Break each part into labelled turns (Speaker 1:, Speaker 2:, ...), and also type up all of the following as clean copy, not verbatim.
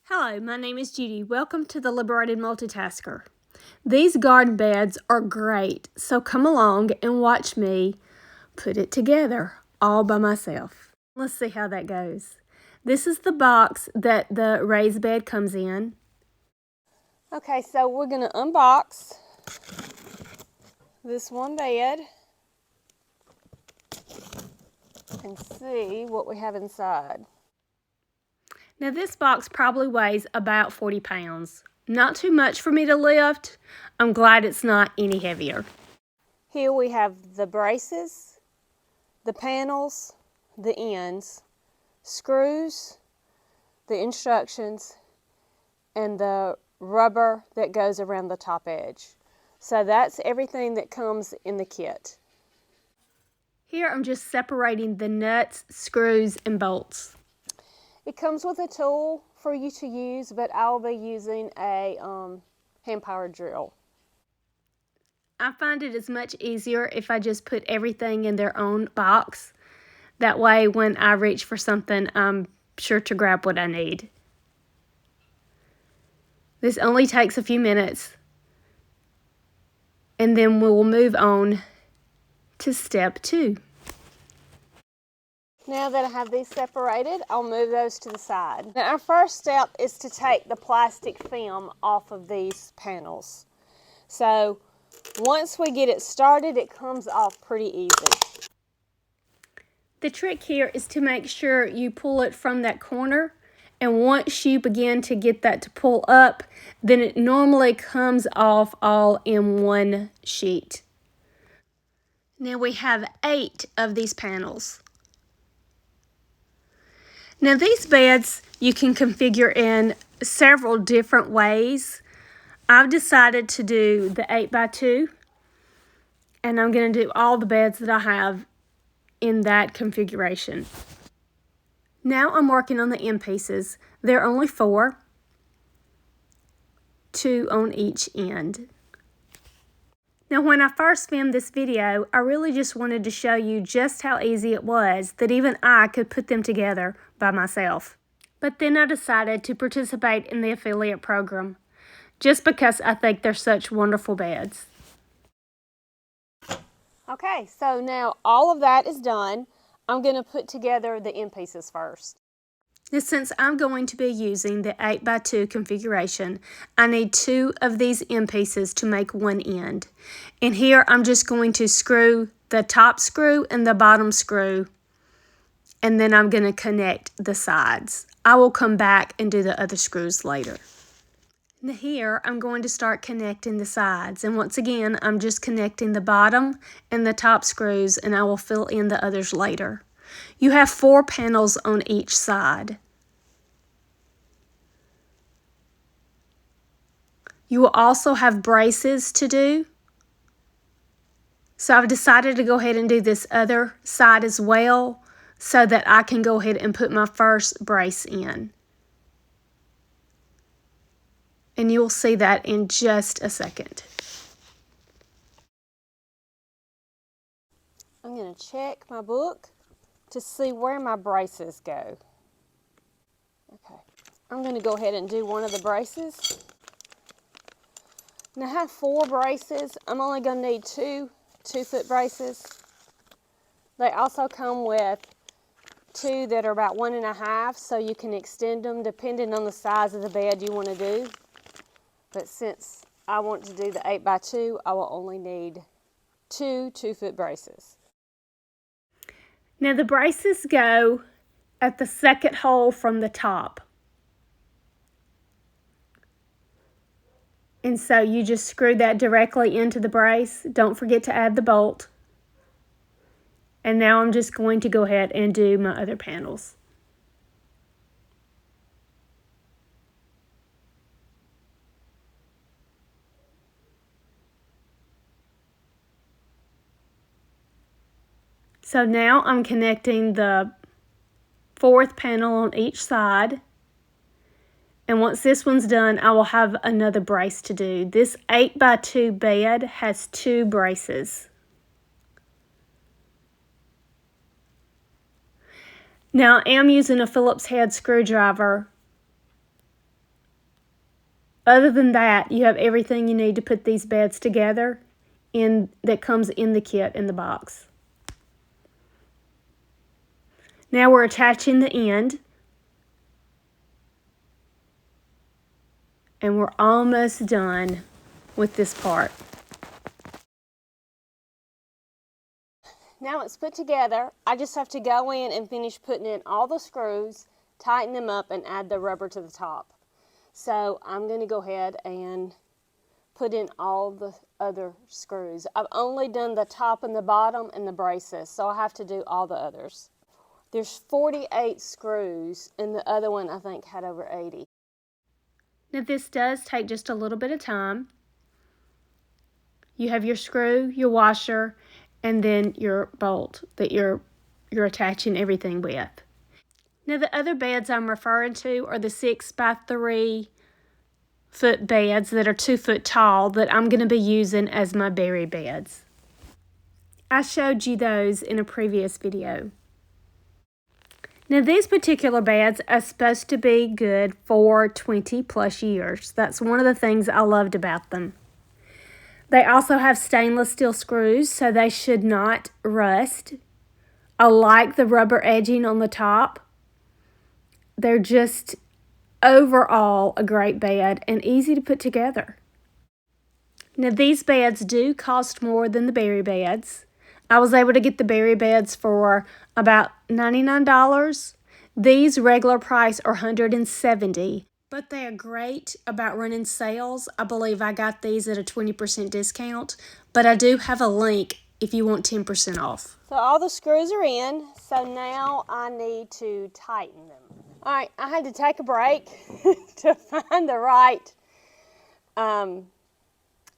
Speaker 1: Hello, my name is Judy. Welcome to the Liberated Multitasker. These garden beds are great, so come along and watch me put it together all by myself. Let's see how that goes. This is the box that the raised bed comes in. Okay, so we're going to unbox this one bed and see what we have inside. Now this box probably weighs about 40 pounds. Not too much for me to lift. I'm glad it's not any heavier. Here we have the braces, the panels, the ends, screws, the instructions, and the rubber that goes around the top edge. So that's everything that comes in the kit. Here I'm just separating the nuts, screws, and bolts. It comes with a tool for you to use, but I'll be using a hand-powered drill. I find it is much easier if I just put everything in their own box. That way when I reach for something, I'm sure to grab what I need. This only takes a few minutes, and then we will move on to step 2. Now that I have these separated, I'll move those to the side. Now our first step is to take the plastic film off of these panels. So once we get it started, it comes off pretty easy. The trick here is to make sure you pull it from that corner, and once you begin to get that to pull up, then it normally comes off all in one sheet. Now we have 8 of these panels. Now these beds you can configure in several different ways. I've decided to do the 8x2, and I'm going to do all the beds that I have in that configuration. Now I'm working on the end pieces. There are only 4, 2 on each end. Now when I first filmed this video, I really just wanted to show you just how easy it was that even I could put them together by myself. But then I decided to participate in the affiliate program just because I think they're such wonderful beds. Okay, so now all of that is done. I'm going to put together the end pieces first. Now, since I'm going to be using the 8x2 configuration, I need 2 of these end pieces to make one end. And here I'm just going to screw the top screw and the bottom screw, and then I'm going to connect the sides. I will come back and do the other screws later. Now here I'm going to start connecting the sides, and once again I'm just connecting the bottom and the top screws, and I will fill in the others later. You have 4 panels on each side. You will also have braces to do. So I've decided to go ahead and do this other side as well so that I can go ahead and put my first brace in. And you'll see that in just a second. I'm going to check my book to see where my braces go. Okay, I'm going to go ahead and do one of the braces. Now I have 4 braces. I'm only going to need 2 2-foot braces. They also come with 2 that are about 1.5, so you can extend them depending on the size of the bed you want to do. But since I want to do the 8x2, I will only need 2 2-foot braces. Now the braces go at the second hole from the top. And so you just screw that directly into the brace. Don't forget to add the bolt. And now I'm just going to go ahead and do my other panels. So now I'm connecting the 4th panel on each side. And once this one's done, I will have another brace to do. This 8x2 bed has 2 braces. Now I am using a Phillips head screwdriver Other than that, you have everything you need to put these beds together that comes in the kit in the box. Now we're attaching the end. And we're almost done with this part. Now it's put together. I just have to go in and finish putting in all the screws, tighten them up, and add the rubber to the top. So I'm going to go ahead and put in all the other screws. I've only done the top and the bottom and the braces, so I have to do all the others. There's 48 screws, and the other one I think had over 80. Now this does take just a little bit of time. You have your screw, your washer, and then your bolt that you're attaching everything with. Now the other beds I'm referring to are the 6 by 3 foot beds that are 2 foot tall that I'm going to be using as my berry beds. I showed you those in a previous video. Now these particular beds are supposed to be good for 20 plus years. That's one of the things I loved about them. They also have stainless steel screws, so they should not rust. I like the rubber edging on the top. They're just overall a great bed and easy to put together. Now these beds do cost more than the berry beds. I was able to get the berry beds for about $99. These regular price are $170. But they are great about running sales. I believe I got these at a 20% discount, but I do have a link if you want 10% off. So all the screws are in, so now I need to tighten them. All right, I had to take a break to find the right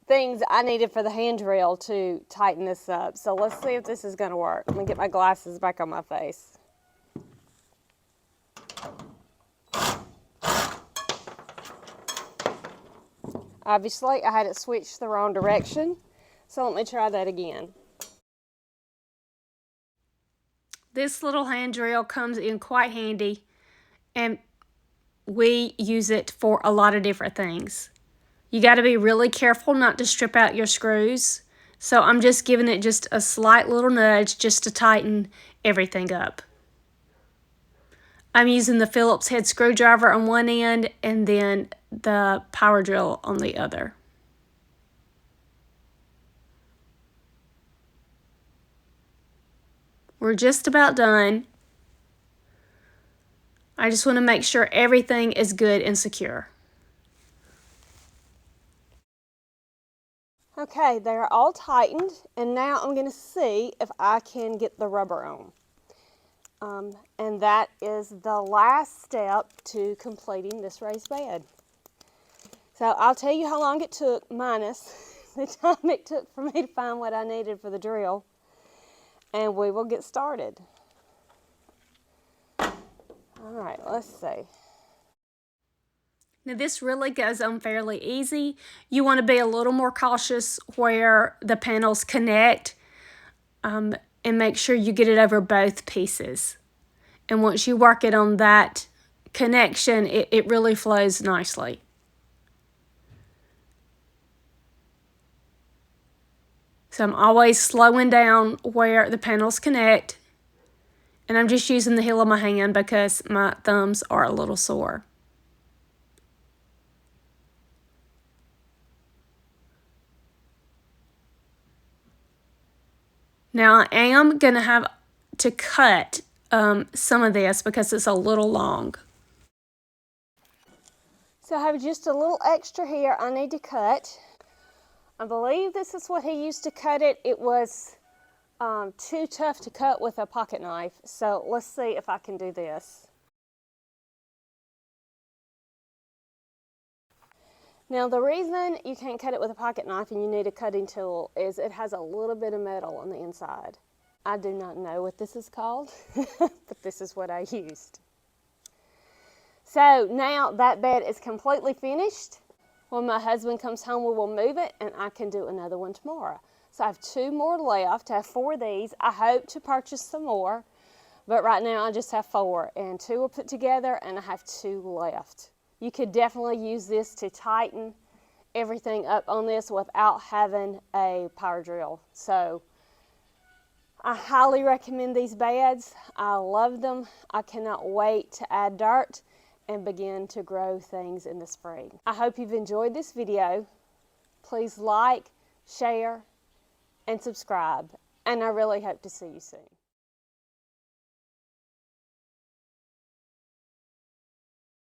Speaker 1: things I needed for the hand drill to tighten this up. So let's see if this is going to work. Let me get my glasses back on my face. Obviously, I had it switched the wrong direction, so let me try that again. This little hand drill comes in quite handy, and we use it for a lot of different things. You got to be really careful not to strip out your screws, so I'm just giving it just a slight little nudge just to tighten everything up. I'm using the Phillips head screwdriver on one end and then the power drill on the other. We're just about done. I just want to make sure everything is good and secure. Okay, they're all tightened, and now I'm going to see if I can get the rubber on. And that is the last step to completing this raised bed. So I'll tell you how long it took, minus the time it took for me to find what I needed for the drill, and we will get started. All right, let's see. Now this really goes on fairly easy. You want to be a little more cautious where the panels connect and make sure you get it over both pieces. And once you work it on that connection, it really flows nicely. So I'm always slowing down where the panels connect, and I'm just using the heel of my hand because my thumbs are a little sore. Now I am going to have to cut some of this because it's a little long. So I have just a little extra here I need to cut. I believe this is what he used to cut it. It was too tough to cut with a pocket knife. So let's see if I can do this. Now the reason you can't cut it with a pocket knife and you need a cutting tool is it has a little bit of metal on the inside. I do not know what this is called, but this is what I used. So now that bed is completely finished. When my husband comes home, we will move it, and I can do another one tomorrow. So I have 2 more left. I have 4 of these. I hope to purchase some more, but right now I just have 4, and 2 are put together, and I have 2 left. You could definitely use this to tighten everything up on this without having a power drill. So I highly recommend these beds. I love them. I cannot wait to add dirt and begin to grow things in the spring. I hope you've enjoyed this video. Please like, share, and subscribe. And I really hope to see you soon.